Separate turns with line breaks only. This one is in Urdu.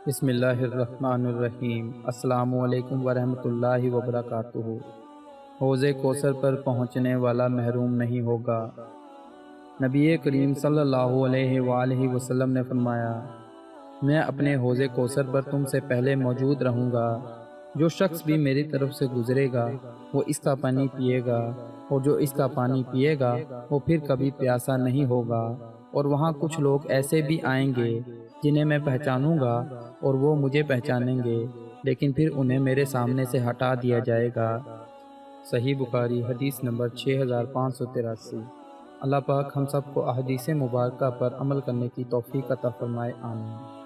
بسم اللہ الرحمن الرحیم۔ السلام علیکم ورحمۃ اللہ وبرکاتہ۔ حوض کوثر پر پہنچنے والا محروم نہیں ہوگا۔ نبی کریم صلی اللہ علیہ وآلہ وسلم نے فرمایا، میں اپنے حوض کوثر پر تم سے پہلے موجود رہوں گا۔ جو شخص بھی میری طرف سے گزرے گا وہ اس کا پانی پیے گا، اور جو اس کا پانی پیے گا وہ پھر کبھی پیاسا نہیں ہوگا۔ اور وہاں کچھ لوگ ایسے بھی آئیں گے جنہیں میں پہچانوں گا اور وہ مجھے پہچانیں گے، لیکن پھر انہیں میرے سامنے سے ہٹا دیا جائے گا۔ صحیح بخاری حدیث نمبر 6583۔ اللہ پاک ہم سب کو احادیث مبارکہ پر عمل کرنے کی توفیق عطا فرمائے، آمین۔